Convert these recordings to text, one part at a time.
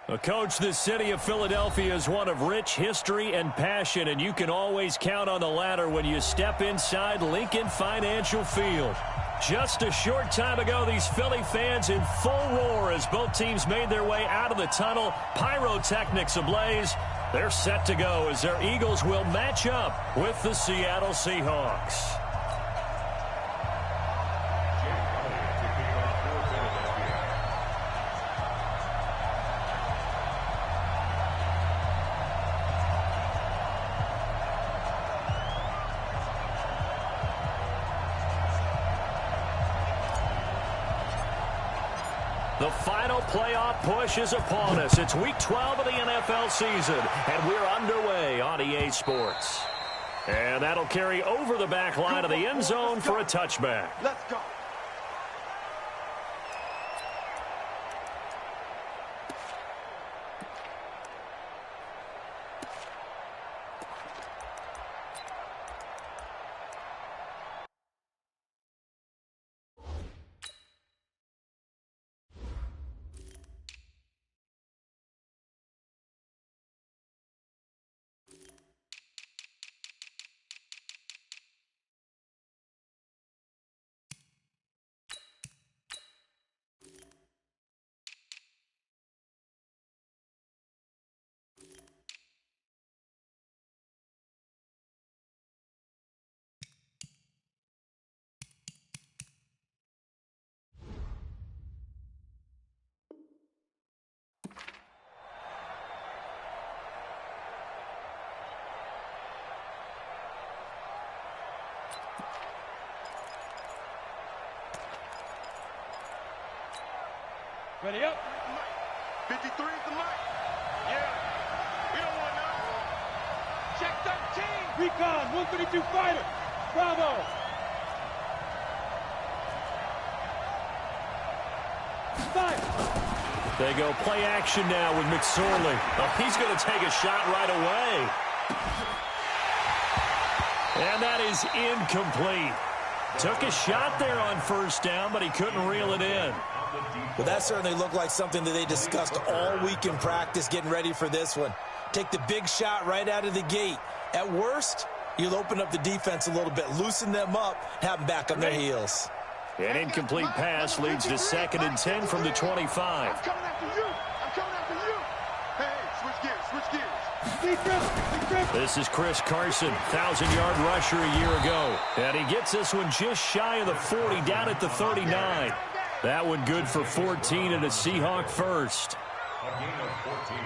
Well, Coach, the city of Philadelphia is one of rich history and passion, and you can always count on the latter when you step inside Lincoln Financial Field. Just a short time ago, these Philly fans in full roar as both teams made their way out of the tunnel. Pyrotechnics ablaze. They're set to go as their Eagles will match up with the Seattle Seahawks. The final playoff push is upon us. It's Week 12 of the NFL season, and we're underway on EA Sports. And that'll carry over the back line of the end zone for a touchback. Let's go. Ready up. 53 is the mic. Yeah. We don't want no. Check 13. Recon, 132 fighter. Bravo. Fire. They go play action now with McSorley. Oh, he's going to take a shot right away. And that is incomplete. Took a shot there on first down, but he couldn't reel it in. Well, that certainly looked like something that they discussed all week in practice getting ready for this one. Take the big shot right out of the gate. At worst, you'll open up the defense a little bit, loosen them up, have them back on their heels. An incomplete pass leads to 2nd and 10 from the 25. I'm coming after you. I'm coming after you. Hey, switch gears, switch gears. This is Chris Carson, 1,000-yard rusher a year ago. And he gets this one just shy of the 40, down at the 39. That one good for 14 and a Seahawk first.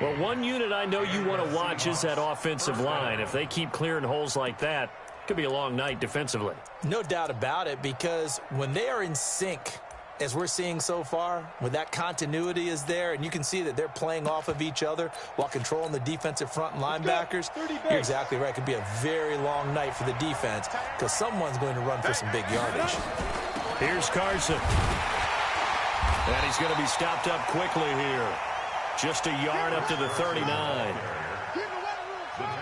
Well, one unit I know you want to watch is that offensive line. If they keep clearing holes like that, it could be a long night defensively. No doubt about it, because when they are in sync, as we're seeing so far, when that continuity is there, and you can see that they're playing off of each other while controlling the defensive front and linebackers, you're exactly right. It could be a very long night for the defense because someone's going to run for some big yardage. Here's Carson. And he's going to be stopped up quickly here. Just a yard up to the 39.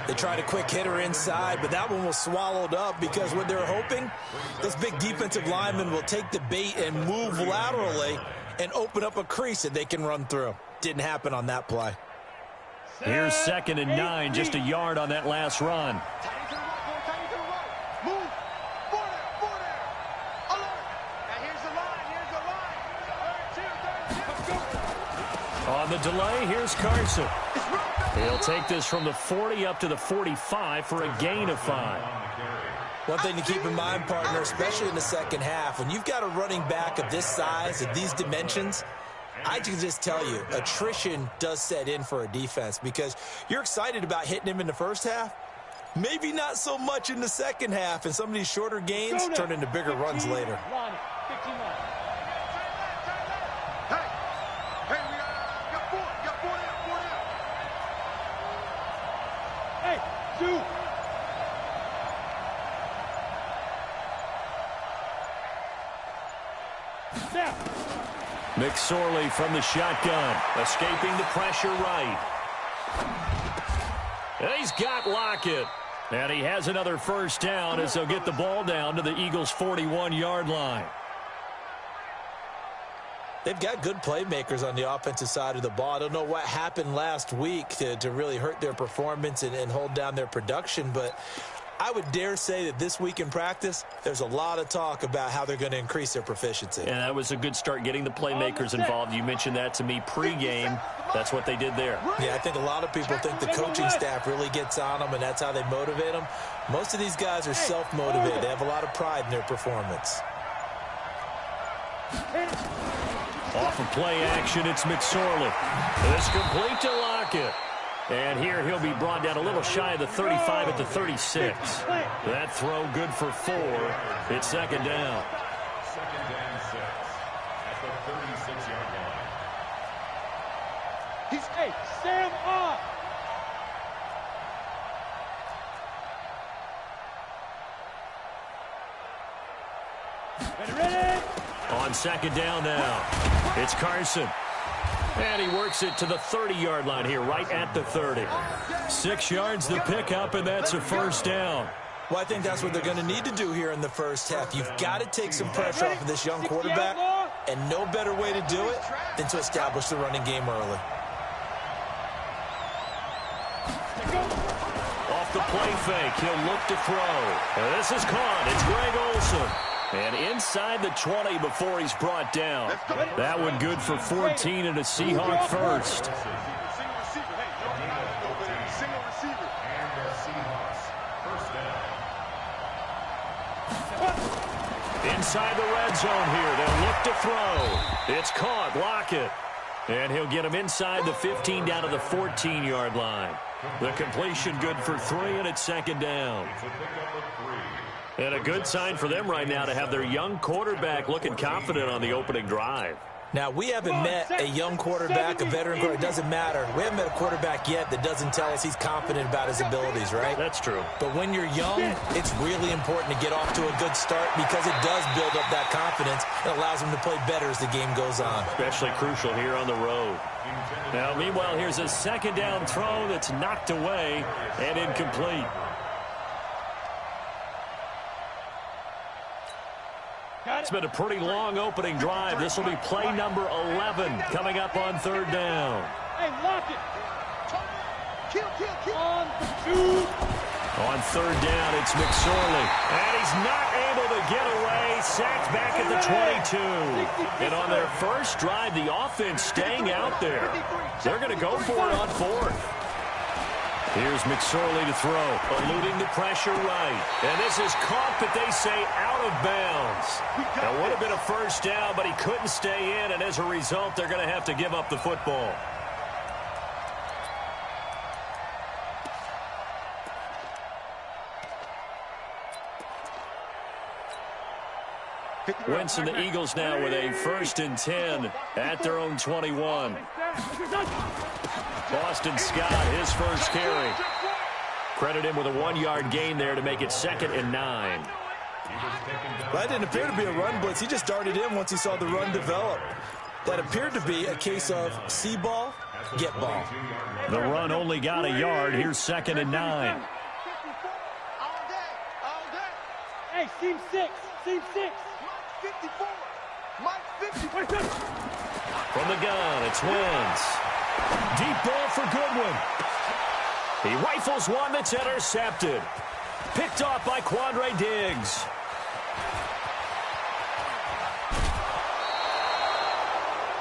They tried a quick hitter inside, but that one was swallowed up because what they're hoping, those big defensive linemen will take the bait and move laterally and open up a crease that they can run through. Didn't happen on that play. Here's 2nd and 9, just a yard on that last run. On the delay, here's Carson. He'll take this from the 40 up to the 45 for a gain of 5. One thing to keep in mind, partner, especially in the second half, when you've got a running back of this size, of these dimensions, I can just tell you, attrition does set in for a defense because you're excited about hitting him in the first half. Maybe not so much in the second half, and some of these shorter gains turn into bigger runs later. McSorley from the shotgun, escaping the pressure right. And he's got Lockett. And he has another first down as they'll get the ball down to the Eagles' 41-yard line. They've got good playmakers on the offensive side of the ball. I don't know what happened last week to really hurt their performance and hold down their production, but I would dare say that this week in practice, there's a lot of talk about how they're going to increase their proficiency. And that was a good start, getting the playmakers involved. You mentioned that to me pregame. That's what they did there. Yeah, I think a lot of people think the coaching staff really gets on them, and that's how they motivate them. Most of these guys are self-motivated. They have a lot of pride in their performance. Off of play action, it's McSorley. It's complete to Lockett. And here he'll be brought down a little shy of the 35 at the 36. That throw good for 4. It's second down. Second and 6 at the 36-yard line. He's Sam off. Ready. On second down now, it's Carson. And he works it to the 30-yard line here, right at the 30. 6 yards the pickup, and that's a first down. Well, I think that's what they're going to need to do here in the first half. You've got to take some pressure off of this young quarterback, and no better way to do it than to establish the running game early. Off the play fake, he'll look to throw. And this is caught. It's Greg Olsen. And inside the 20 before he's brought down. That one good for 14 and a Seahawk first. Single receiver. Hey, single receiver. And the Seahawks first down. Inside the red zone here. They'll look to throw. It's caught. Lockett. And he'll get him inside the 15 down to the 14-yard line. The completion good for 3, and it's second down. It's a pickup of 3. And a good sign for them right now to have their young quarterback looking confident on the opening drive. Now, we haven't met a young quarterback, a veteran quarterback. It doesn't matter. We haven't met a quarterback yet that doesn't tell us he's confident about his abilities, right? That's true. But when you're young, it's really important to get off to a good start because it does build up that confidence. It allows him to play better as the game goes on. Especially crucial here on the road. Now, meanwhile, here's a second down throw that's knocked away and incomplete. It's been a pretty long opening drive. This will be play number 11 coming up on third down. Hey, lock it. Kill. On the 2. On third down, it's McSorley. And he's not able to get away. Sacked back at the 22. And on their first drive, the offense staying out there. They're going to go for it on fourth. Here's McSorley to throw, eluding the pressure right. And this is caught, but they say out of bounds. That would have been a first down, but he couldn't stay in, and as a result, they're going to have to give up the football. Wentz and the Eagles now with a 1st and 10 at their own 21. Boston Scott, his first carry. Credit him with a 1-yard gain there to make it 2nd and 9. That didn't appear to be a run blitz. He just darted in once he saw the run develop. That appeared to be a case of see ball, get ball. The run only got a yard. Here's 2nd and 9. All day. Hey, seam 6. 54. Mike 54. From the gun, it's Wentz. Deep ball for Goodwin. He rifles one that's intercepted. Picked off by Quandre Diggs.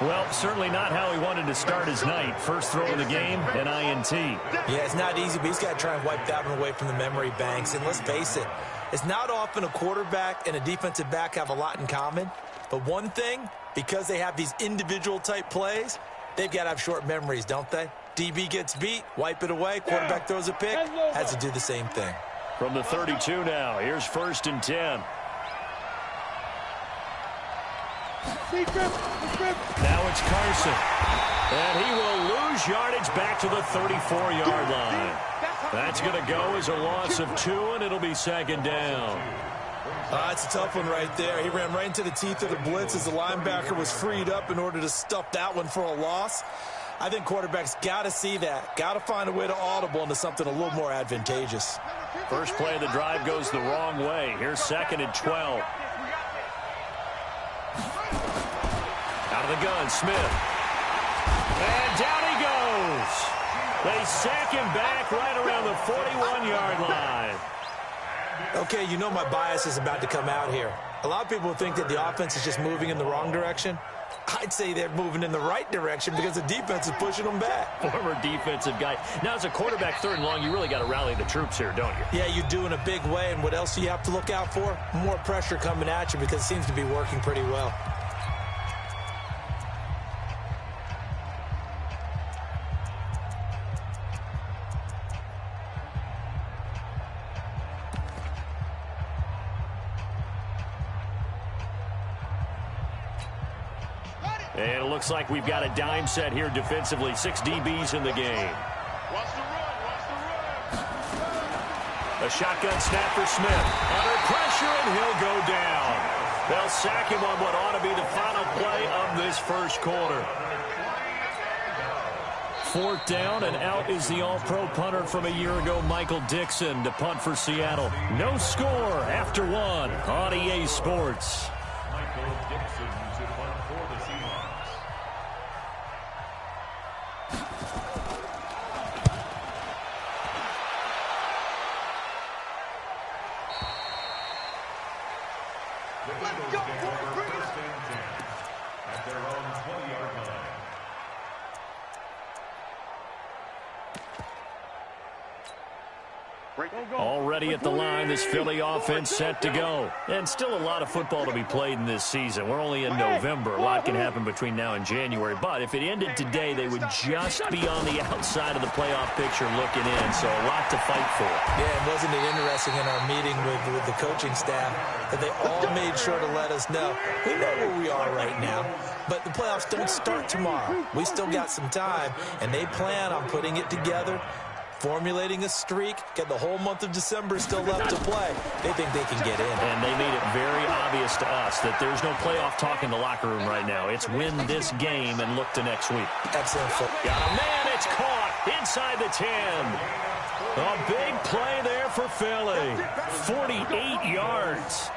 Well, certainly not how he wanted to start his night. First throw of the game, an INT. Yeah, it's not easy, but he's got to try and wipe that one away from the memory banks. And let's face it, it's not often a quarterback and a defensive back have a lot in common. But one thing, because they have these individual type plays, they've got to have short memories, don't they? DB gets beat, wipe it away, quarterback throws a pick, has to do the same thing. From the 32 now, here's 1st and 10. Now it's Carson. And he will lose yardage back to the 34-yard line. That's going to go as a loss of 2, and it'll be 2nd down. It's a tough one right there. He ran right into the teeth of the blitz as the linebacker was freed up in order to stuff that one for a loss. I think quarterbacks got to see that. Got to find a way to audible into something a little more advantageous. First play of the drive goes the wrong way. Here's 2nd and 12. Out of the gun, Smith. And down he goes. They sack him back right around the 41-yard line. Okay, you know my bias is about to come out here. A lot of people think that the offense is just moving in the wrong direction. I'd say they're moving in the right direction because the defense is pushing them back. Former defensive guy. Now, as a quarterback, 3rd and long, you really got to rally the troops here, don't you? Yeah, you do in a big way. And what else do you have to look out for? More pressure coming at you because it seems to be working pretty well. And it looks like we've got a dime set here defensively. 6 DBs in the game. Watch the run. Watch the run. A shotgun snap for Smith. Under pressure, and he'll go down. They'll sack him on what ought to be the final play of this first quarter. 4th down, and out is the all-pro punter from a year ago, Michael Dixon, to punt for Seattle. No score after 1 on EA Sports. Michael Dixon to punt for the Seahawks. The Eagles take over 1st and 10 at their own 20-yard line. Already at the line, this Philly offense set to go. And still a lot of football to be played in this season. We're only in November. A lot can happen between now and January. But if it ended today, they would just be on the outside of the playoff picture looking in. So a lot to fight for. Yeah, and wasn't it interesting in our meeting with the coaching staff that they all made sure to let us know, we know where we are right now, but the playoffs don't start tomorrow. We still got some time, and they plan on putting it together, formulating a streak, get the whole month of December still left to play. They think they can get in. And they made it very obvious to us that there's no playoff talk in the locker room right now. It's win this game and look to next week. Excellent. Got a man, it's caught inside the 10. A big play there for Philly. 48 yards.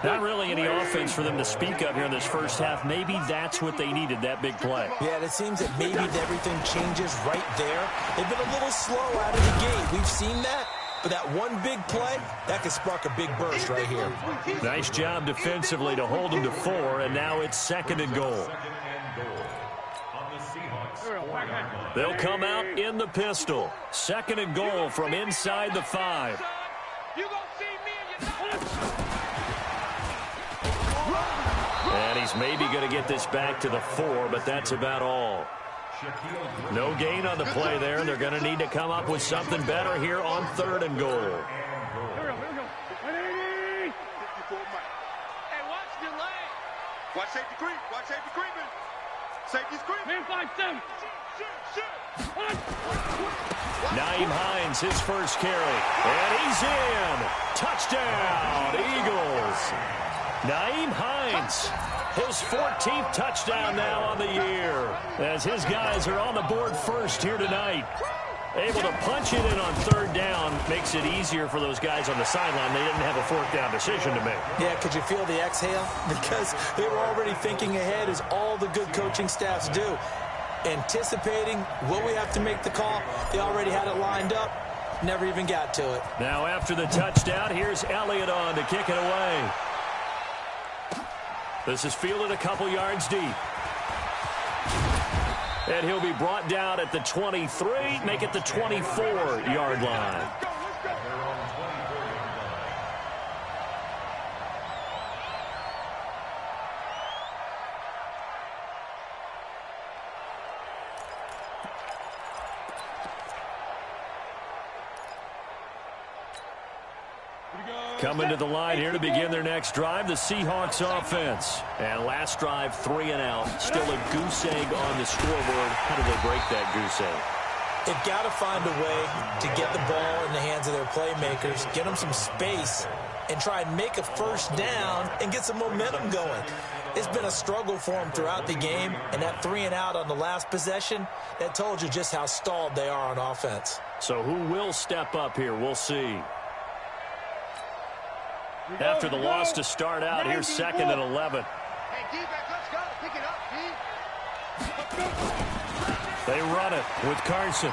Not really any offense for them to speak of here in this first half. Maybe that's what they needed, that big play. Yeah, it seems that maybe everything changes right there. They've been a little slow out of the gate. We've seen that. But that one big play, that could spark a big burst right here. Nice job defensively to hold them to 4, and now it's 2nd and goal. On the Seahawks. They'll come out in the pistol. 2nd and goal from inside the 5. You gonna see me and your And he's maybe going to get this back to the 4, but that's about all. No gain on the play there, and they're going to need to come up with something better here on 3rd and goal. Hey, watch the leg. Watch safety creep. Watch safety creeping. Safety's creeping. Naeem Hines, his first carry. And he's in. Touchdown, Eagles. Naeem Hines, his 14th touchdown now on the year, as his guys are on the board first here tonight. Able to punch it in on 3rd down makes it easier for those guys on the sideline. They didn't have a 4th down decision to make. Yeah, could you feel the exhale? Because they were already thinking ahead, as all the good coaching staffs do. Anticipating, will we have to make the call? They already had it lined up. Never even got to it. Now after the touchdown, here's Elliott on to kick it away. This is fielded a couple yards deep. And he'll be brought down at the 23, make it the 24-yard line. Coming to the line here to begin their next drive, the Seahawks offense. And last drive, 3 and out. Still a goose egg on the scoreboard. How do they break that goose egg? They've got to find a way to get the ball in the hands of their playmakers, get them some space, and try and make a 1st down and get some momentum going. It's been a struggle for them throughout the game, and that 3 and out on the last possession, that told you just how stalled they are on offense. So who will step up here? We'll see. After the loss to start out, here's 2nd and 11. Hey, defense, let's go. Pick it up, D. They run it with Carson.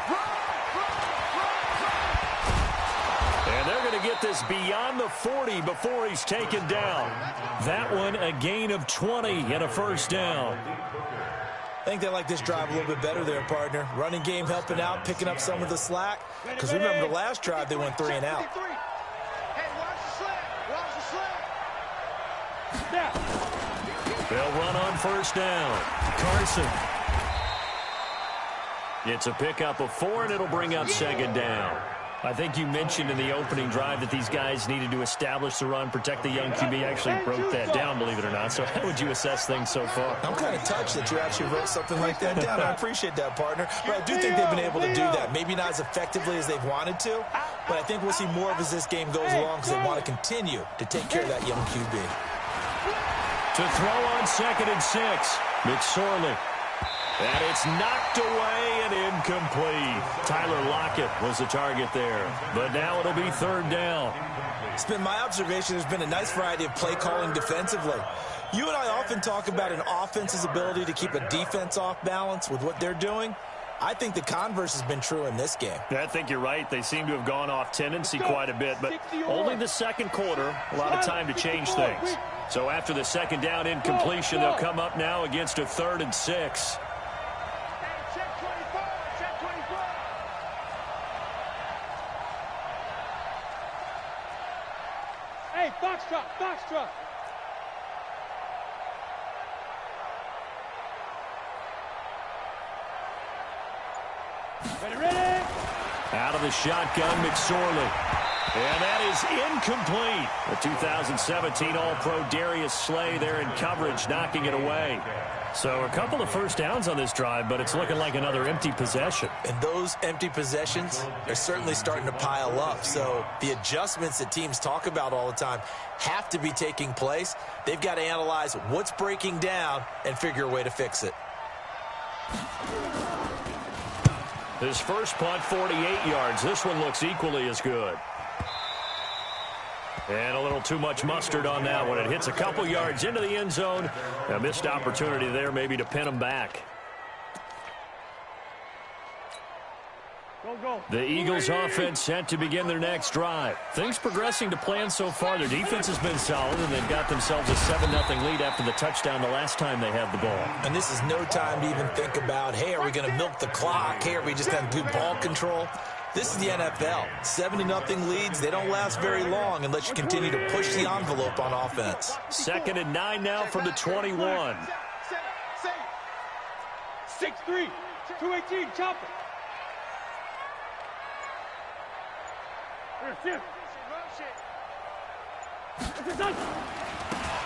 And they're going to get this beyond the 40 before he's taken down. That one a gain of 20 and a first down. I think they like this drive a little bit better there, partner. Running game helping out, picking up some of the slack. Because remember the last drive, they went 3 and out. Hey, watch the slant. Watch the slant. They'll run on first down. Carson. It's a pickup of 4, and it'll bring up second down. I think you mentioned in the opening drive that these guys needed to establish the run, protect the young QB. I actually wrote that down, believe it or not. So how would you assess things so far? I'm kind of touched that you actually wrote something like that down. I appreciate that, partner. But I do think they've been able to do that. Maybe not as effectively as they've wanted to, but I think we'll see more of as this game goes along because they want to continue to take care of that young QB. To throw on 2nd and 6, McSorley. And it's knocked away and incomplete. Tyler Lockett was the target there. But now it'll be 3rd down. It's been my observation there's been a nice variety of play calling defensively. You and I often talk about an offense's ability to keep a defense off balance with what they're doing. I think the converse has been true in this game. I think you're right. They seem to have gone off tendency quite a bit, but only the second quarter, a lot of time to change things. So after the 2nd down incompletion, they'll come up now against a 3rd and 6. Hey, Foxtrot. Ready. Out of the shotgun, McSorley. And that is incomplete. The 2017 All-Pro Darius Slay there in coverage, knocking it away. So a couple of first downs on this drive, but it's looking like another empty possession. And those empty possessions are certainly starting to pile up. So the adjustments that teams talk about all the time have to be taking place. They've got to analyze what's breaking down and figure a way to fix it. His first punt, 48 yards. This one looks equally as good. And a little too much mustard on that one. It hits a couple yards into the end zone. A missed opportunity there maybe to pin him back. The Eagles offense set to begin their next drive. Things progressing to plan so far. Their defense has been solid, and they've got themselves a 7-0 lead after the touchdown the last time they had the ball. And this is no time to even think about, hey, are we going to milk the clock? Hey, are we just going to do ball control? This is the NFL. 7-0 leads, they don't last very long unless you continue to push the envelope on offense. 2nd and 9 now from the 21. 6-3, 218, chop it.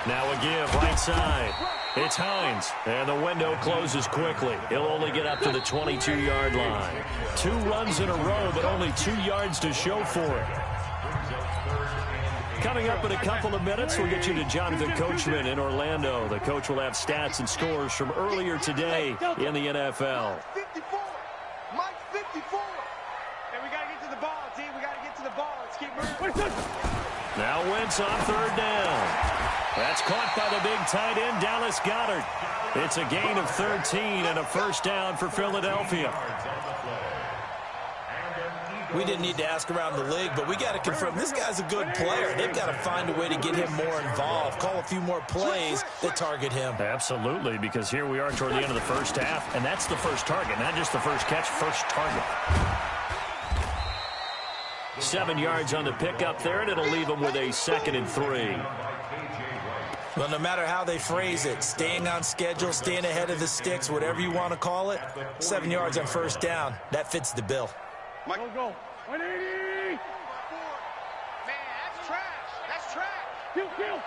Now a give, right side. It's Hines, and the window closes quickly. He'll only get up to the 22-yard line. 2 runs in a row, but only 2 yards to show for it. Coming up in a couple of minutes, we'll get you to Jonathan Coachman in Orlando. The coach will have stats and scores from earlier today in the NFL. 54. Mike 54. And we got to get to the ball, team. We got to get to the ball. Let's keep moving. Now Wentz on 3rd down. That's caught by the big tight end, Dallas Goedert. It's a gain of 13 and a first down for Philadelphia. We didn't need to ask around the league, but we got to confirm this guy's a good player. They've got to find a way to get him more involved, call a few more plays that target him. Absolutely, because here we are toward the end of the first half, and that's the first target, not just the first catch, first target. 7 yards on the pickup there, and it'll leave him with a 2nd and 3. Well, no matter how they phrase it, staying on schedule, staying ahead of the sticks, whatever you want to call it, 7 yards on first down, that fits the bill. Go. 180. Man, that's trash. That's trash. Kill.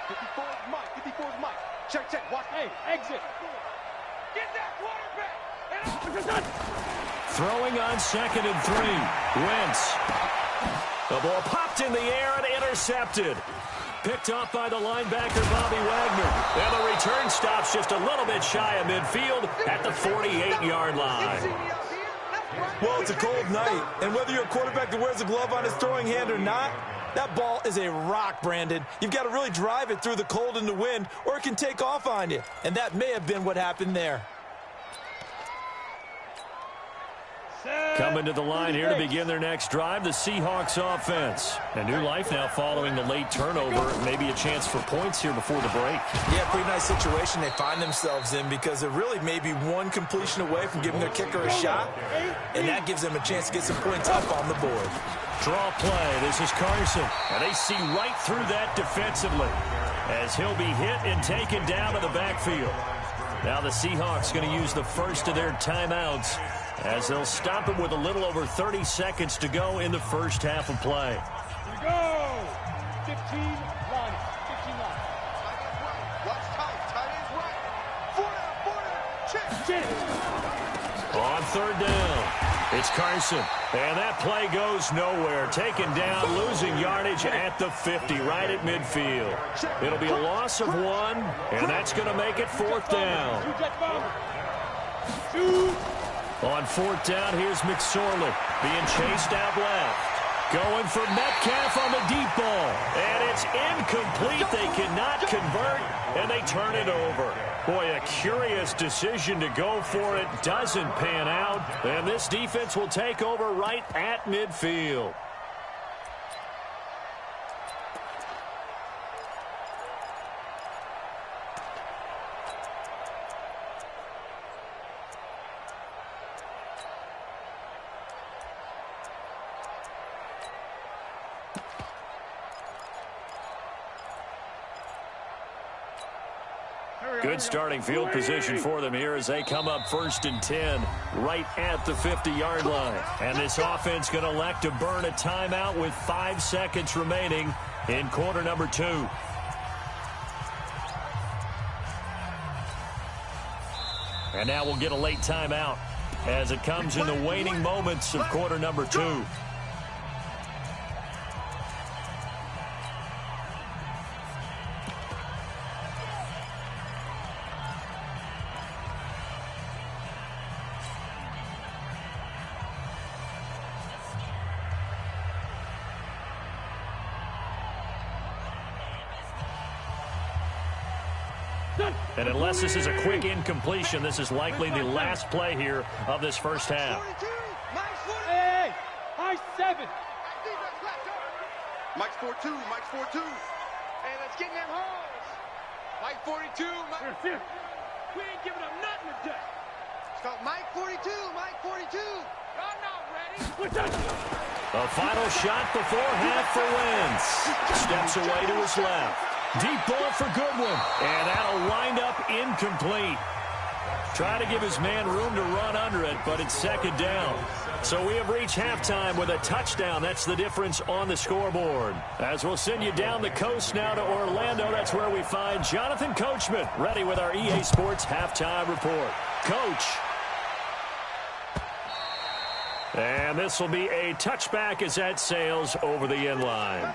54 is Mike. 54 is Mike. Check. Watch. Hey, exit. Get that quarterback. Throwing on 2nd and 3. Wentz. The ball popped in the air and intercepted. Picked off by the linebacker, Bobby Wagner. And the return stops just a little bit shy of midfield at the 48-yard line. Well, it's a cold night, and whether you're a quarterback that wears a glove on his throwing hand or not, That ball is a rock, Brandon. You've got to really drive it through the cold and the wind, or it can take off on you. And that may have been what happened there. Coming to the line here to begin their next drive, the Seahawks offense. A new life now following the late turnover. Maybe a chance for points here before the break. Yeah, pretty nice situation they find themselves in because they're really maybe one completion away from giving their kicker a shot, and that gives them a chance to get some points up on the board. Draw play. This is Carson. And they see right through that defensively as he'll be hit and taken down to the backfield. Now the Seahawks going to use the first of their timeouts as they'll stop him with a little over 30 seconds to go in the first half of play. Here we go. 15 line. 15 line. Watch tight. Tight ends right. 4 down. Check. On third down, it's Carson. And that play goes nowhere. Taken down, losing yardage at the 50, right at midfield. It'll be a loss of 1, and that's going to make it fourth down. On fourth down, here's McSorley being chased out left. Going for Metcalf on the deep ball. And it's incomplete. They cannot convert, and they turn it over. Boy, a curious decision to go for it. Doesn't pan out. And this defense will take over right at midfield. Good starting field position for them here as they come up 1st and 10 right at the 50-yard line. And this offense going to elect to burn a timeout with 5 seconds remaining in quarter number 2. And now we'll get a late timeout as it comes in the waning moments of quarter number 2. And unless this is a quick incompletion, this is likely the last play here of this first half. Hey, high 7. Mike's 4-2. Mike's 4-2. Hey, let's get in them holes. Mike 42. We ain't giving up nothing today. Stop Mike 42. Mike 42. Y'all not ready. A final shot before half for Wentz. Steps away to his left. Deep ball for Goodwin. And that'll wind up incomplete. Try to give his man room to run under it, but it's second down. So we have reached halftime with a touchdown. That's the difference on the scoreboard. As we'll send you down the coast now to Orlando, that's where we find Jonathan Coachman, ready with our EA Sports halftime report. Coach. And this will be a touchback as that sails over the end line.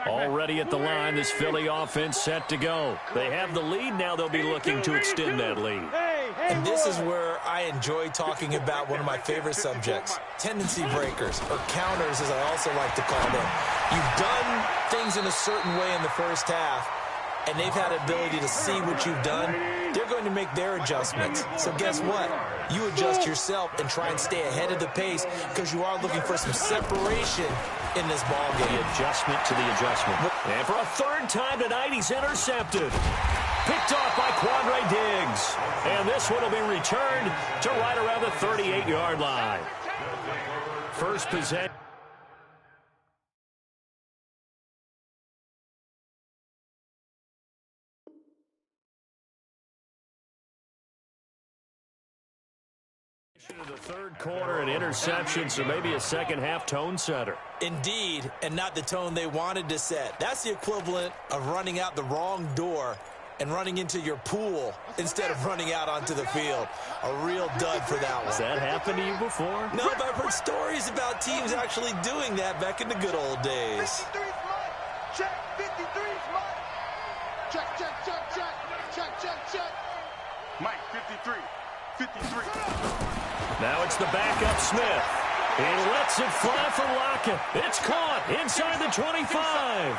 Already at the line, this Philly offense set to go. They have the lead. Now they'll be looking to extend that lead. And this is where I enjoy talking about one of my favorite subjects, tendency breakers, or counters as I also like to call them. You've done things in a certain way in the first half, and they've had ability to see what you've done. They're going to make their adjustments. So guess what? You adjust yourself and try and stay ahead of the pace because you are looking for some separation in this ball game. The adjustment to the adjustment. And for a third time tonight, he's intercepted. Picked off by Quandre Diggs. And this one will be returned to right around the 38-yard line. First possession. The third quarter, an interception, so maybe a second-half tone setter. Indeed, and not the tone they wanted to set. That's the equivalent of running out the wrong door and running into your pool instead of running out onto the field. A real dud for that one. Has that happened to you before? No, but I've heard stories about teams actually doing that back in the good old days. 53's mine. Check. 53's mine. Check, check, check, check. Check, check, check. Mike, 53. 53. Now it's the backup Smith. He lets it fly for Lockett. It's caught inside the 25.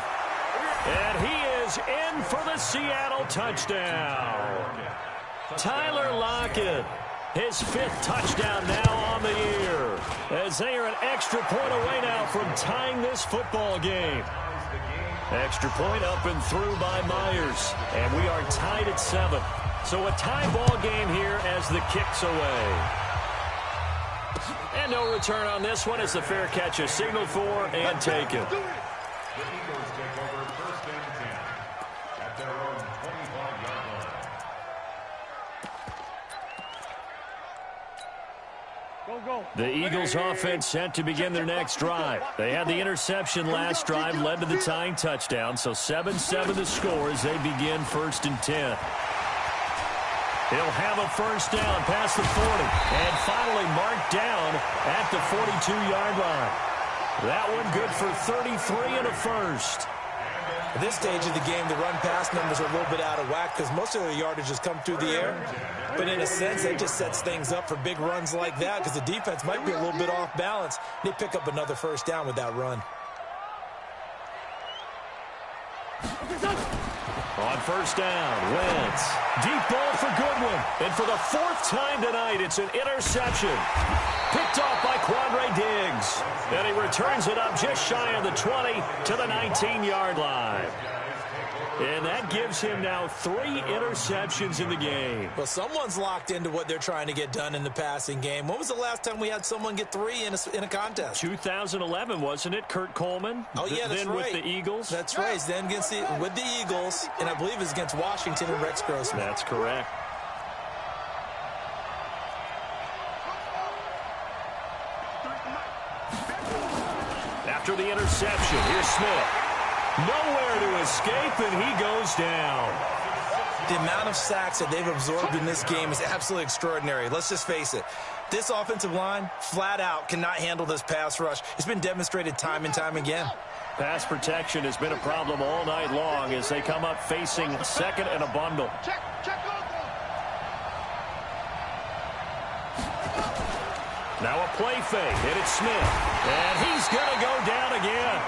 And he is in for the Seattle touchdown. Tyler Lockett, his 5th touchdown now on the year, as they are an extra point away now from tying this football game. Extra point up and through by Myers, and we are tied at 7. So a tie ball game here as the kick's away. And no return on this one as the fair catch is signaled for and taken. The Eagles take over 1st and 10 at their own 25-yard line. The Eagles offense set to begin their next drive. They had the interception last drive, led to the tying touchdown, so 7-7 the score as they begin 1st and 10. He'll have a first down past the 40 and finally marked down at the 42-yard line. That one good for 33 and a first. At this stage of the game, the run-pass numbers are a little bit out of whack because most of the yardage has come through the air. But in a sense, that just sets things up for big runs like that because the defense might be a little bit off balance. They pick up another first down with that run. On first down, Wentz. Deep ball for Goodwin. And for the 4th time tonight, it's an interception. Picked off by Quandre Diggs. And he returns it up just shy of the 20 to the 19-yard line. And that gives him now 3 interceptions in the game. Well, someone's locked into what they're trying to get done in the passing game. When was the last time we had someone get 3 in a contest? 2011, wasn't it? Kurt Coleman? Oh, yeah, that's then right. with the Eagles? That's right. Then with the Eagles, and I believe it's against Washington and Rex Grossman. That's correct. After the interception, here's Smith. Nowhere to escape, and he goes down. The amount of sacks that they've absorbed in this game is absolutely extraordinary. Let's just face it. This offensive line, flat out, cannot handle this pass rush. It's been demonstrated time and time again. Pass protection has been a problem all night long as they come up facing 2nd and a bundle. Check, check on Now a play fake, and it's Smith. And he's going to go down again.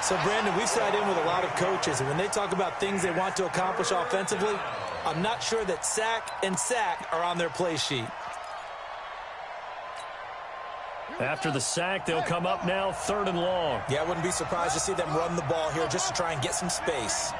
So, Brandon, we've sat in with a lot of coaches, and when they talk about things they want to accomplish offensively, I'm not sure that sack and sack are on their play sheet. After the sack, they'll come up now 3rd and long. Yeah, I wouldn't be surprised to see them run the ball here just to try and get some space.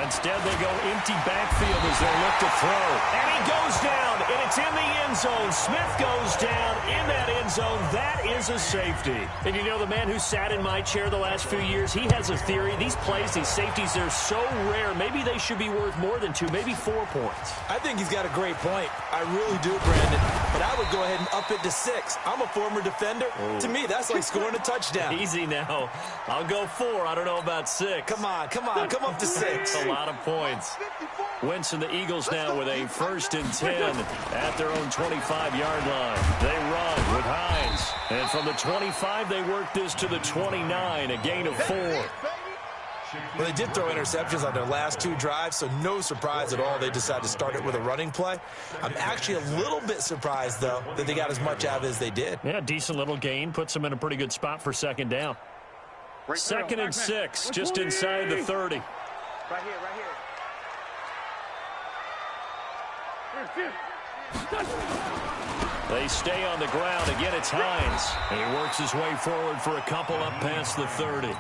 Instead, they go empty backfield as they look to throw. And he goes down, and it's in the end zone. Smith goes down in that end zone. That is a safety. And you know, the man who sat in my chair the last few years, he has a theory. These plays, these safeties, they're so rare. Maybe they should be worth more than 2, maybe 4 points. I think he's got a great point. I really do, Brandon. But I would go ahead and up it to 6. I'm a former defender. To me, that's like scoring a touchdown. Easy now. I'll go 4. I don't know about 6. Come on. Come up to 6. A lot of points. Wentz and the Eagles now with a 1st and 10 at their own 25-yard line. They run with Hines. And from the 25, they work this to the 29, a gain of 4. Well, they did throw interceptions on their last 2 drives, so no surprise at all they decided to start it with a running play. I'm actually a little bit surprised, though, that they got as much out of it as they did. Yeah, decent little gain. Puts them in a pretty good spot for 2nd down. 2nd and 6, just inside the 30. Right here, right here. They stay on the ground. Again, it's Hines. And he works his way forward for a couple up past the 30.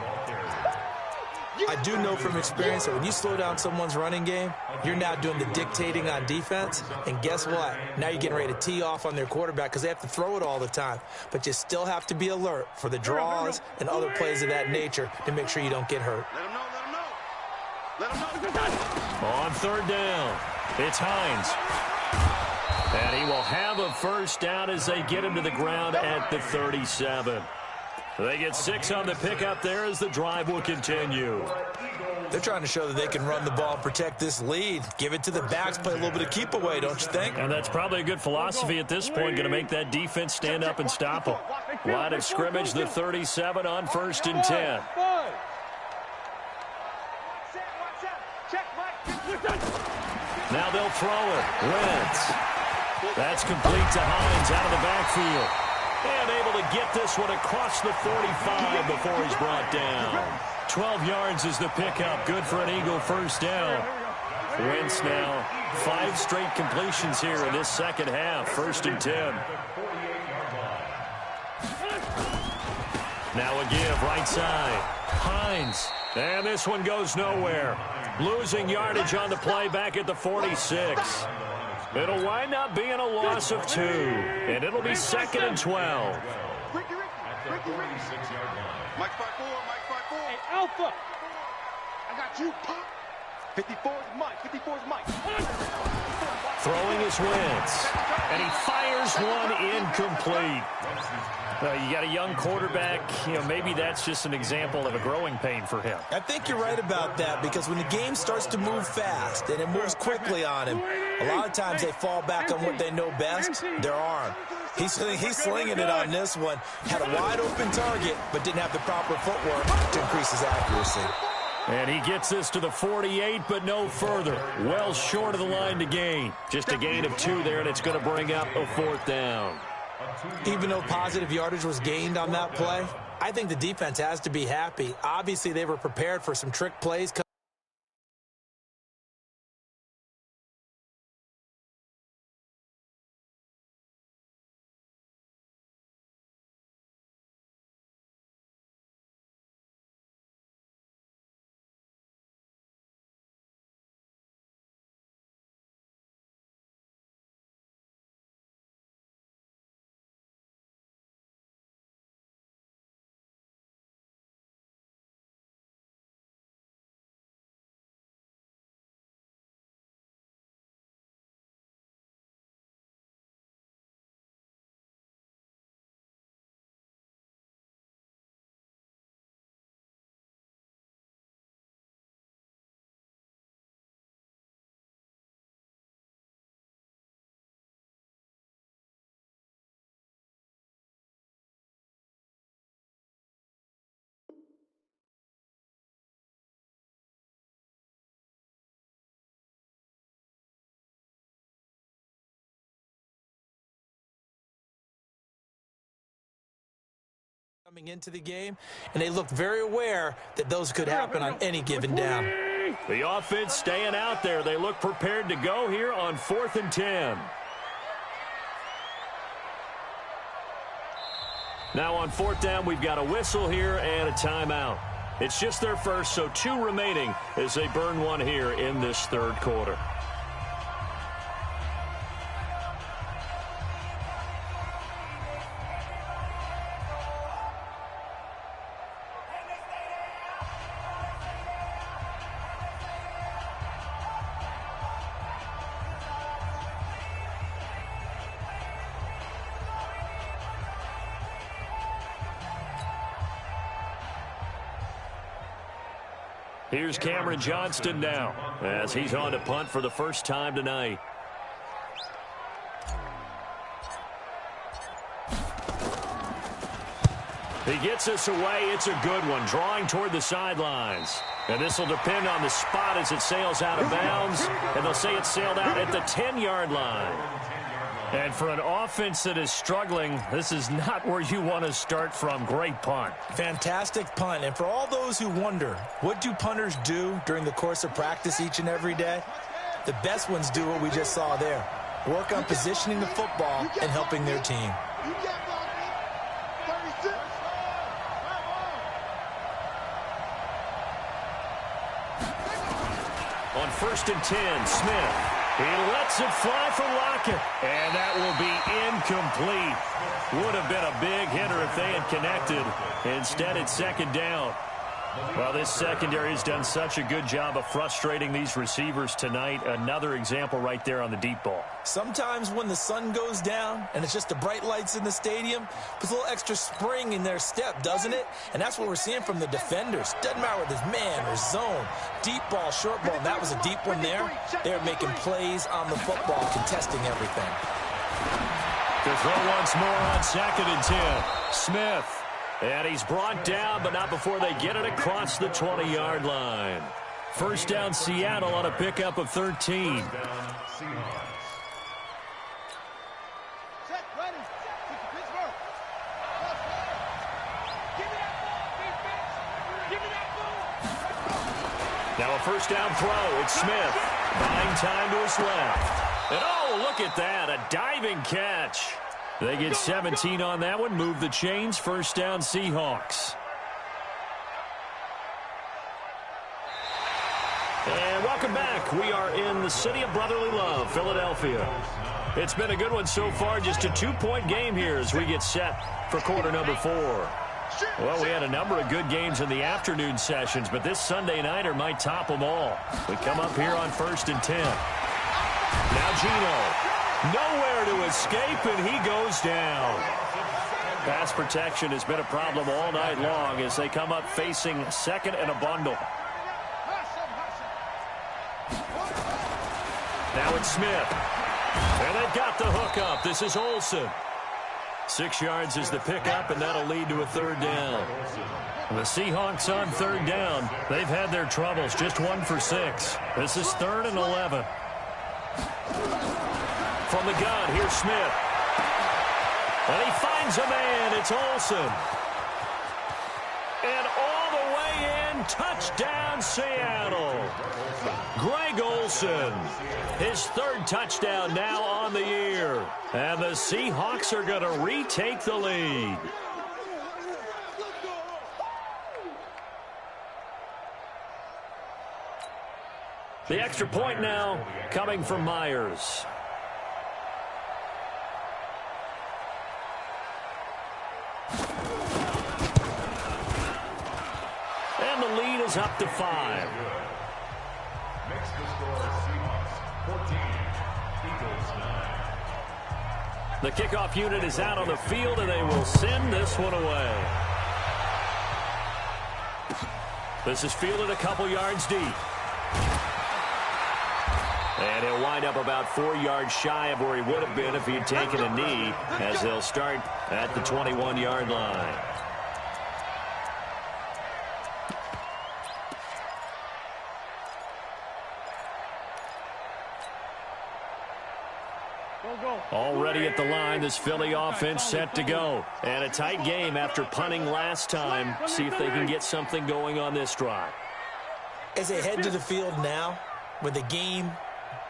I do know from experience that when you slow down someone's running game, you're now doing the dictating on defense. And guess what? Now you're getting ready to tee off on their quarterback because they have to throw it all the time. But you still have to be alert for the draws and other plays of that nature to make sure you don't get hurt. Let him know, let him know. Let him know. On 3rd down, it's Hines. And he will They'll have a first down as they get him to the ground at the 37. They get 6 on the pickup there as the drive will continue. They're trying to show that they can run the ball and protect this lead. Give it to the backs, play a little bit of keep away, don't you think? And that's probably a good philosophy at this point, going to make that defense stand up and stop them. Line of scrimmage, the 37 on 1st and 10. Now they'll throw it. Wentz. That's complete to Hines out of the backfield. And able to get this one across the 45 before he's brought down. 12 yards is the pickup. Good for an Eagle first down. Wentz now 5 straight completions here in this second half. 1st and 10. Now a give right side. Hines. And this one goes nowhere. Losing yardage on the play back at the 46. It'll wind up being a loss of 2. And it'll be 2nd and 12. Ricky. Mike 5-4. Hey, Alpha. I got you, Pop. 54 is Mike. Throwing is Wentz. And he fires one incomplete. You got a young quarterback. Maybe that's just an example of a growing pain for him. I think you're right about that, because when the game starts to move fast and it moves quickly on him, a lot of times they fall back on what they know best, their arm. He's slinging it on this one. Had a wide open target, but didn't have the proper footwork to increase his accuracy. And he gets this to the 48, but no further. Well short of the line to gain. Just a gain of 2 there, and it's going to bring up a 4th down. Even though positive yardage was gained on that play, I think the defense has to be happy. Obviously, they were prepared for some trick plays. Coming into the game, and they looked very aware that those could happen on any given down. The offense staying out there. They look prepared to go here on 4th and 10. Now on 4th down, we've got a whistle here and a timeout. It's just their first, so 2 remaining as they burn one here in this 3rd quarter. Here's Cameron Johnston now as he's on to punt for the first time tonight. He gets this away. It's a good one, drawing toward the sidelines. And this will depend on the spot as it sails out of bounds. And they'll say it sailed out at the 10-yard line. And for an offense that is struggling, this is not where you want to start from. Great punt. Fantastic punt. And for all those who wonder, what do punters do during the course of practice each and every day? The best ones do what we just saw there. Work on positioning the football and helping their team. On 1st and 10, Smith. He lets it fly for Lockett, and that will be incomplete. Would have been a big hitter if they had connected. Instead, it's 2nd down. Well, this secondary has done such a good job of frustrating these receivers tonight. Another example right there on the deep ball. Sometimes when the sun goes down and it's just the bright lights in the stadium, puts a little extra spring in their step, doesn't it? And that's what we're seeing from the defenders. Doesn't matter whether it's man or zone, deep ball, short ball. And that was a deep one there. They're making plays on the football, contesting everything. To throw once more on 2nd and 10. Smith. And he's brought down, but not before they get it across the 20-yard line. First down, Seattle on a pickup of 13. Now a first down throw. It's Smith. Buying time to his left. And oh, look at that. A diving catch. They get 17 on that one. Move the chains. First down, Seahawks. And welcome back. We are in the city of brotherly love, Philadelphia. It's been a good one so far. Just a 2-point game here as we get set for quarter number 4. Well, we had a number of good games in the afternoon sessions, but this Sunday nighter might top them all. We come up here on 1st and 10. Now Geno. Nowhere to escape, and he goes down. Pass protection has been a problem all night long as they come up facing second and a bundle. Now it's Smith. And they've got the hook up. This is Olsen. 6 yards is the pickup, and that'll lead to a 3rd down. The Seahawks on 3rd down. They've had their troubles, just 1 for 6. This is 3rd and 11. From the gun, here's Smith. And he finds a man. It's Olsen. And all the way in, touchdown Seattle. Greg Olsen, his 3rd touchdown now on the year. And the Seahawks are going to retake the lead. The extra point now coming from Myers. And the lead is up to 5. Makes the score Seahawks 14, Eagles 9. The kickoff unit is out on the field, and they will send this one away. This is fielded a couple yards deep. And he'll wind up about 4 yards shy of where he would have been if he had taken a knee, as they'll start at the 21-yard line. Already at the line, this Philly offense set to go. And a tight game after punting last time. See if they can get something going on this drive. As they head to the field now, with the game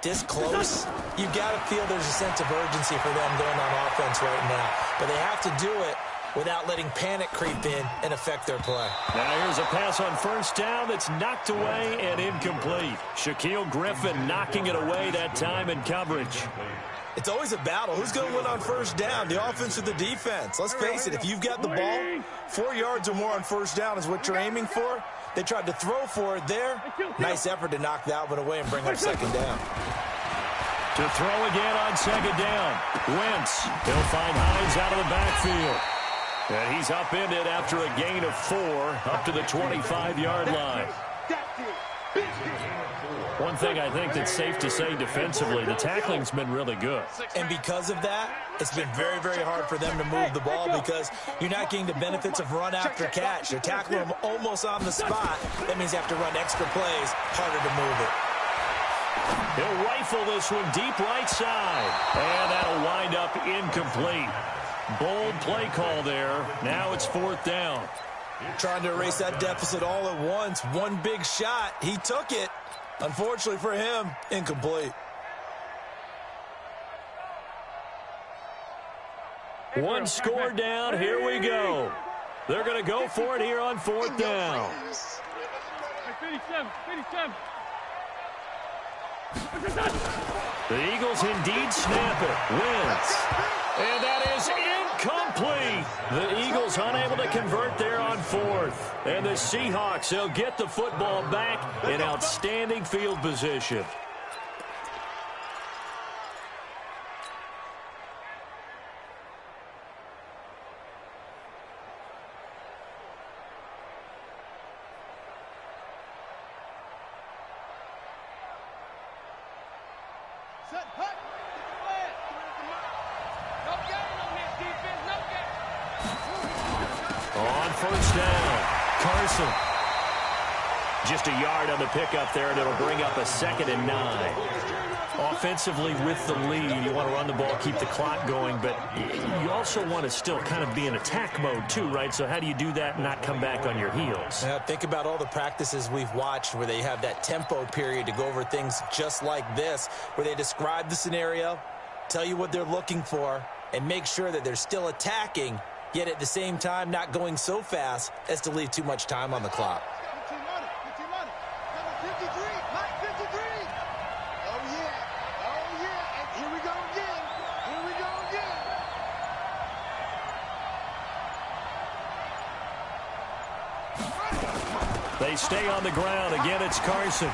this close, you've got to feel there's a sense of urgency for them going on offense right now. But they have to do it without letting panic creep in and affect their play. Now here's a pass on 1st down that's knocked away and incomplete. Shaquille Griffin knocking it away that time in coverage. It's always a battle. Who's going to win on 1st down, the offense or the defense? Let's face it, if you've got the ball, 4 yards or more on 1st down is what you're aiming for. They tried to throw for it there. Nice effort to knock that one away and bring up 2nd down. To throw again on 2nd down. Wentz, he'll find Hines out of the backfield. And he's upended after a gain of 4 up to the 25-yard line. One thing I think that's safe to say defensively, the tackling's been really good. And because of that, it's been very, very hard for them to move the ball because you're not getting the benefits of run after catch. They're tackling them almost on the spot. That means you have to run extra plays, harder to move it. He'll rifle this one deep right side. And that'll wind up incomplete. Bold play call there. Now it's 4th down. Trying to erase that deficit all at once. One big shot. He took it. Unfortunately for him, incomplete. One score down. Here we go. They're going to go for it here on 4th down. The Eagles indeed snap it. Wins. And that is incomplete. The Eagles unable to convert there on 4th. 4th. And the Seahawks, they'll get the football back in outstanding field position. Set, hut. No gain on this defense, no gain. On first down, Carson. Just a yard on the pickup there, and it'll bring up a 2nd and 9. Offensively with the lead, you want to run the ball, keep the clock going, but you also want to still kind of be in attack mode too, right? So how do you do that and not come back on your heels? Think about all the practices we've watched where they have that tempo period to go over things just like this, where they describe the scenario, tell you what they're looking for, and make sure that they're still attacking, yet at the same time not going so fast as to leave too much time on the clock. They stay on the ground. Again, it's Carson.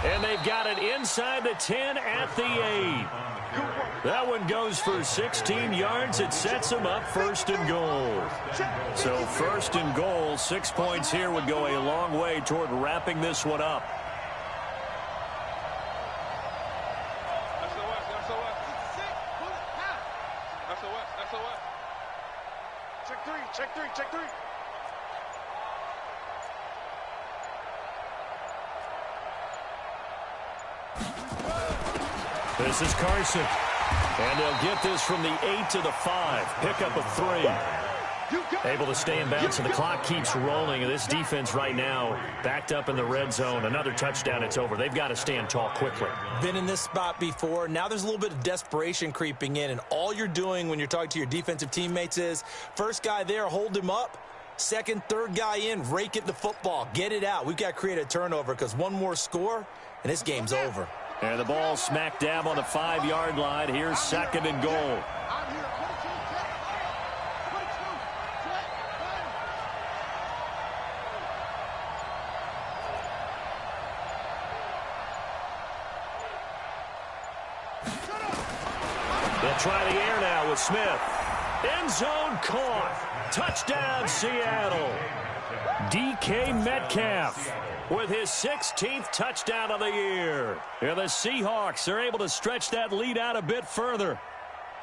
And they've got it inside the 10 at the 8. That one goes for 16 yards. It sets them up 1st and goal. So 1st and goal, 6 points here would go a long way toward wrapping this one up. Check three. This is Carson. And they'll get this from the 8 to the 5. Pickup of 3. Able to stay in bounds, and the clock keeps rolling. And this defense right now backed up in the red zone. Another touchdown, it's over. They've got to stand tall quickly. Been in this spot before. Now there's a little bit of desperation creeping in, and all you're doing when you're talking to your defensive teammates is first guy there, hold him up. Second, third guy in, rake at the football. Get it out. We've got to create a turnover because one more score, and this game's over. And the ball smack dab on the 5-yard line. Here's 2nd and goal. They'll try the air now with Smith. End zone caught. Touchdown, Seattle. DK Metcalf with his 16th touchdown of the year. And the Seahawks are able to stretch that lead out a bit further.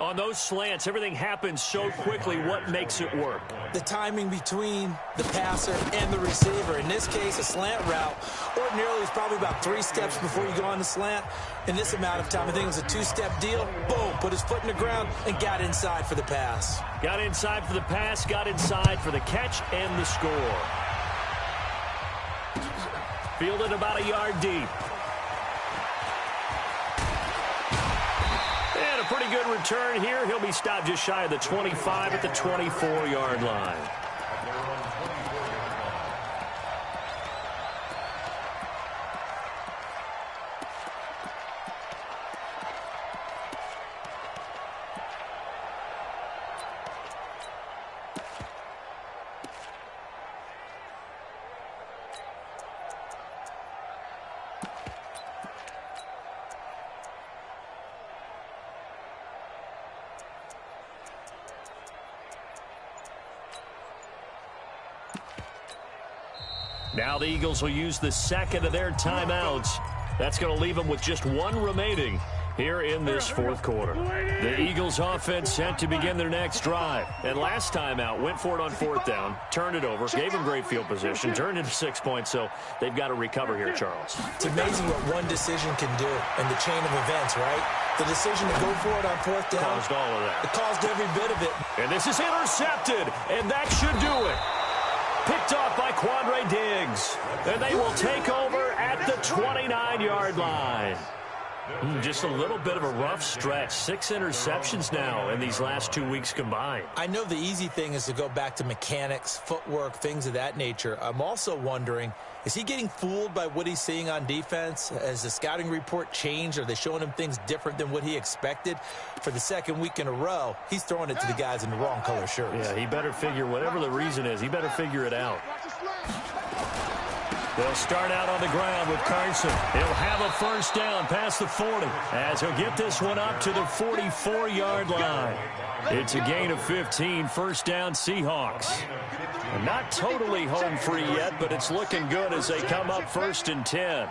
On those slants, everything happens so quickly. What makes it work? The timing between the passer and the receiver. In this case, a slant route. Ordinarily, it's probably about 3 steps before you go on the slant. In this amount of time, I think it was a 2-step deal. Boom, put his foot in the ground and got inside for the pass. Got inside for the pass, got inside for the catch and the score. Fielded about a yard deep. And a pretty good return here. He'll be stopped just shy of the 25 at the 24-yard line. Now the Eagles will use the 2nd of their timeouts. That's going to leave them with just 1 remaining here in this 4th quarter. The Eagles offense set to begin their next drive. And last time out, went for it on 4th down, turned it over, gave them great field position, turned into 6 points, so they've got to recover here, Charles. It's amazing what one decision can do in the chain of events, right? The decision to go for it on 4th down. Caused all of that. It caused every bit of it. And this is intercepted, and that should do it. Picked off by Quandre Diggs. And they will take over at the 29-yard line. Just a little bit of a rough stretch. 6 interceptions now in these last 2 weeks combined. I know the easy thing is to go back to mechanics, footwork, things of that nature. I'm also wondering, is he getting fooled by what he's seeing on defense? Has the scouting report changed? Are they showing him things different than what he expected? For the second week in a row, he's throwing it to the guys in the wrong color shirts. Yeah, he better figure, whatever the reason is, he better figure it out. They'll start out on the ground with Carson. He'll have a first down past the 40 as he'll get this one up to the 44-yard line. It's a gain of 15, first down Seahawks. Not totally home free yet, but it's looking good as they come up 1st and 10.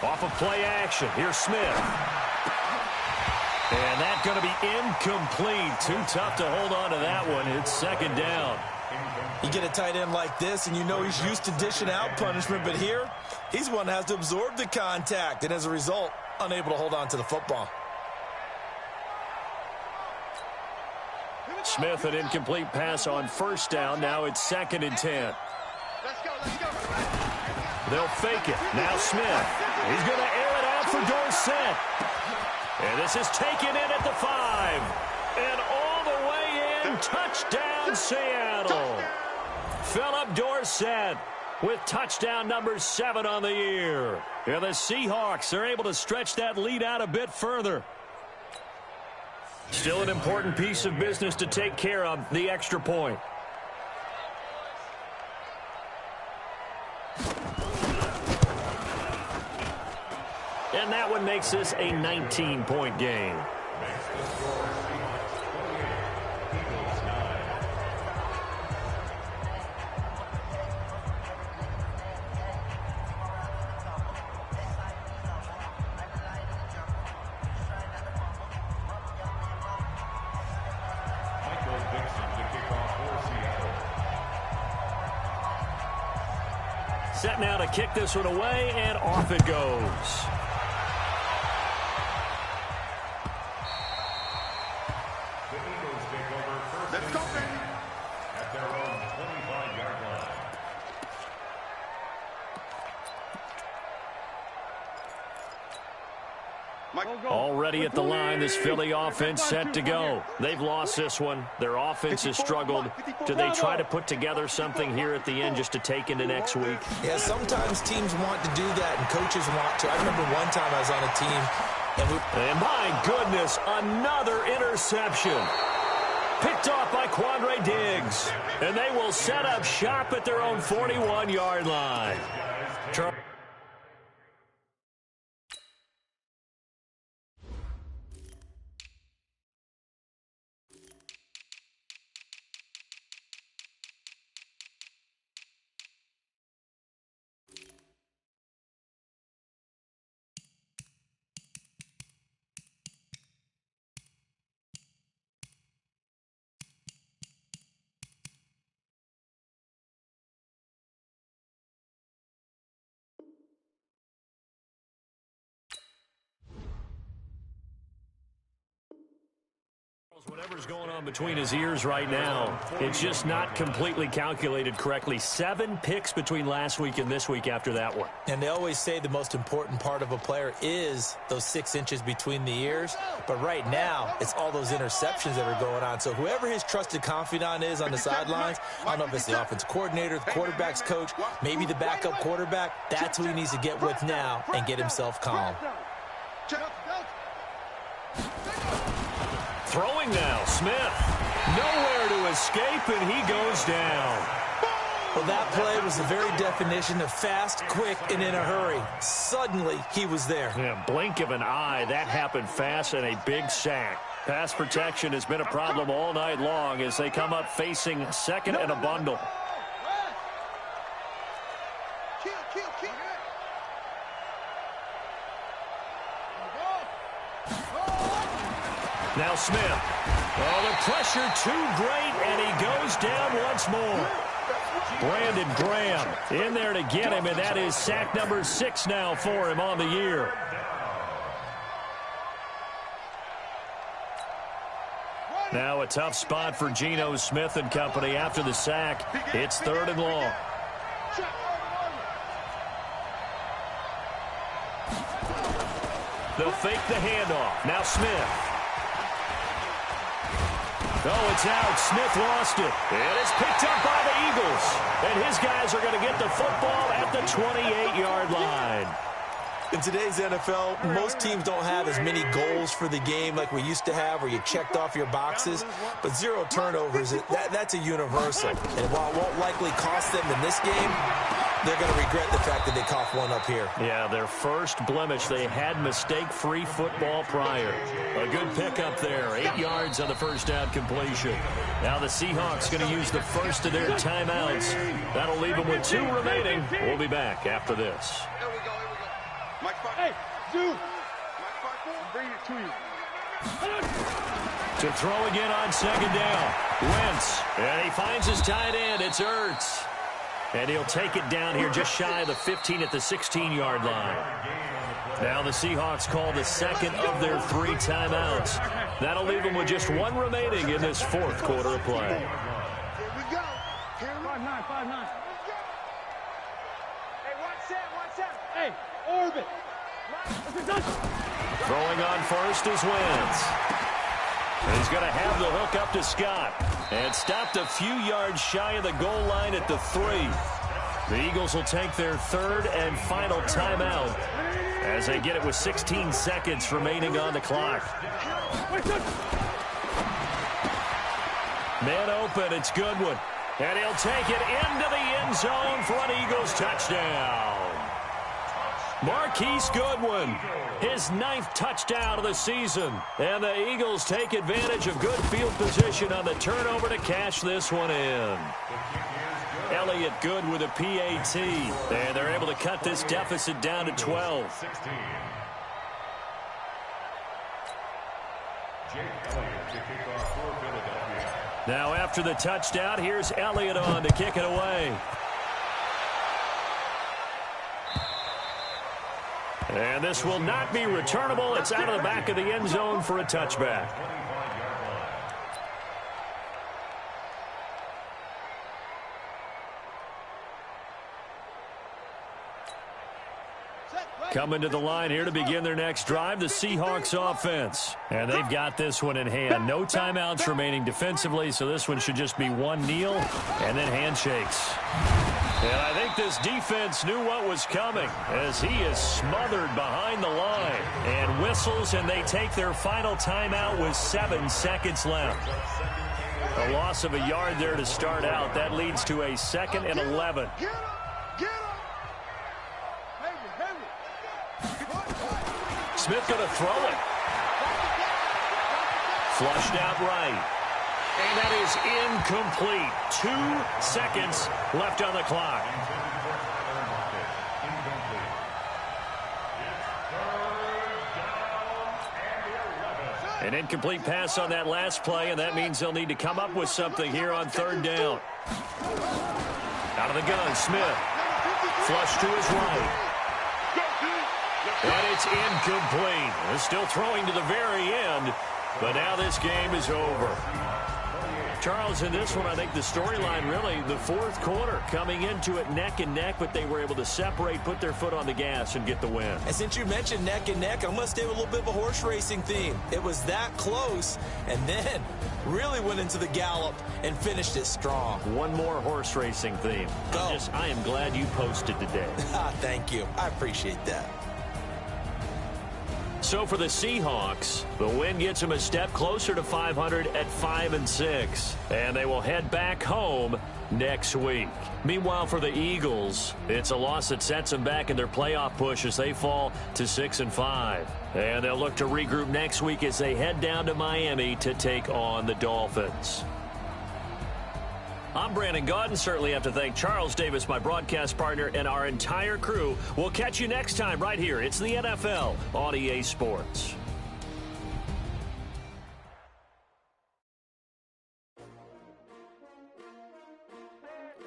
Off of play action, here's Smith. And that's going to be incomplete. Too tough to hold on to that one. It's 2nd down. You get a tight end like this, and you know he's used to dishing out punishment, but here, he's one that has to absorb the contact, and as a result, unable to hold on to the football. Smith, an incomplete pass on 1st down. Now it's 2nd and 10. They'll fake it. Now Smith. He's going to air it out for Dorsett. And this is taken in at the 5. And all the way in. Touchdown, Seattle. Philip Dorsett with touchdown number 7 on the year. And the Seahawks are able to stretch that lead out a bit further. Still an important piece of business to take care of, the extra point. And that one makes this a 19-point game. Set now to kick this one away, and off it goes. Let's go, baby. At their own 25-yard line. Already at the line, this Philly offense set to go. They've lost this one. Their offense has struggled. Do they try to put together something here at the end just to take into next week? Yeah, sometimes teams want to do that and coaches want to. I remember one time I was on a team. And my goodness, another interception. Picked off by Quandre Diggs. And they will set up shop at their own 41-yard line. Whatever's going on between his ears right now, it's just not completely calculated correctly. 7 picks between last week and this week after that one. And they always say the most important part of a player is those 6 inches between the ears. But right now, it's all those interceptions that are going on. So whoever his trusted confidant is on the sidelines, I don't know if it's the offensive coordinator, the quarterback's coach, maybe the backup quarterback, that's who he needs to get with now and get himself calm. Throwing now, Smith. Nowhere to escape, and he goes down. Well, that play was the very definition of fast, quick, and in a hurry. Suddenly, he was there. Yeah, blink of an eye, that happened fast, and a big sack. Pass protection has been a problem all night long as they come up facing 2nd and a bundle. Now Smith. Oh, the pressure too great, and he goes down once more. Brandon Graham in there to get him, and that is sack number 6 now for him on the year. Now a tough spot for Geno Smith and company after the sack. It's 3rd and long. They'll fake the handoff. Now Smith. Oh, it's out. Smith lost it. And it's picked up by the Eagles. And his guys are going to get the football at the 28-yard line. In today's NFL, most teams don't have as many goals for the game like we used to have where you checked off your boxes. But 0 turnovers, that's a universal. And while it won't likely cost them in this game, they're going to regret the fact that they coughed one up here. Yeah, their first blemish. They had mistake-free football prior. A good pickup there. 8 yards on the first down completion. Now the Seahawks going to use the first of their timeouts. That'll leave them with 2 remaining. We'll be back after this. Here we go. Hey, dude. Bring it to you. To throw again on 2nd down. Wentz. And he finds his tight end. It's Ertz. And he'll take it down here just shy of the 15 at the 16-yard line. Now the Seahawks call the second of their 3 timeouts. That'll leave them with just 1 remaining in this 4th quarter of play. Here we go. 5-9. Hey, watch that. Hey, orbit. Throwing on first is Wentz. And he's going to have the hook up to Scott. And stopped a few yards shy of the goal line at the 3. The Eagles will take their 3rd and final timeout as they get it with 16 seconds remaining on the clock. Man open, it's Goodwin. And he'll take it into the end zone for an Eagles touchdown. Marquise Goodwin, his 9th touchdown of the season. And the Eagles take advantage of good field position on the turnover to cash this one in. Elliott good with a PAT. And they're able to cut this deficit down to 12. Now after the touchdown, here's Elliott on to kick it away. And this will not be returnable. It's out of the back of the end zone for a touchback. Coming to the line here to begin their next drive, the Seahawks offense. And they've got this one in hand. No timeouts remaining defensively, so this one should just be 1 kneel and then handshakes. And I think this defense knew what was coming as he is smothered behind the line. And whistles, and they take their final timeout with 7 seconds left. A loss of a yard there to start out. That leads to a 2nd and 11. Smith going to throw it. Flushed out right. And that is incomplete. 2 seconds left on the clock. An incomplete pass on that last play, and that means they'll need to come up with something here on 3rd down. Out of the gun, Smith. Flush to his right. And it's incomplete. They're still throwing to the very end, but now this game is over. Charles, in this one, I think the storyline really, the 4th quarter, coming into it neck and neck, but they were able to separate, put their foot on the gas, and get the win. And since you mentioned neck and neck, I'm going to stay with a little bit of a horse racing theme. It was that close, and then really went into the gallop and finished it strong. One more horse racing theme. Go. I am glad you posted today. Thank you. I appreciate that. So for the Seahawks, the win gets them a step closer to 500 at 5-6. And they will head back home next week. Meanwhile, for the Eagles, it's a loss that sets them back in their playoff push as they fall to 6-5. And they'll look to regroup next week as they head down to Miami to take on the Dolphins. I'm Brandon Gaudin. Certainly have to thank Charles Davis, my broadcast partner, and our entire crew. We'll catch you next time right here. It's the NFL on EA Sports.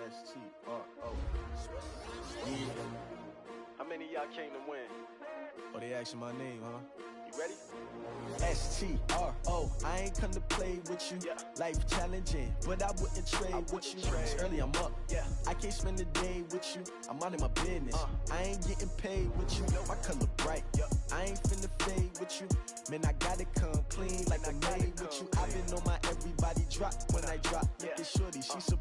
S-T-R-O. Yeah. How many of y'all came to win? Oh, they asking my name, huh? You ready? STRO, I ain't come to play with you. Life challenging, but I wouldn't trade with you. It's early, I'm up. I can't spend the day with you. I'm out in my business. I ain't getting paid with you. My color bright. I ain't finna fade with you. Man, I gotta come clean like I made with you. I've been on my everybody drop when I drop. Look at shorty, she's so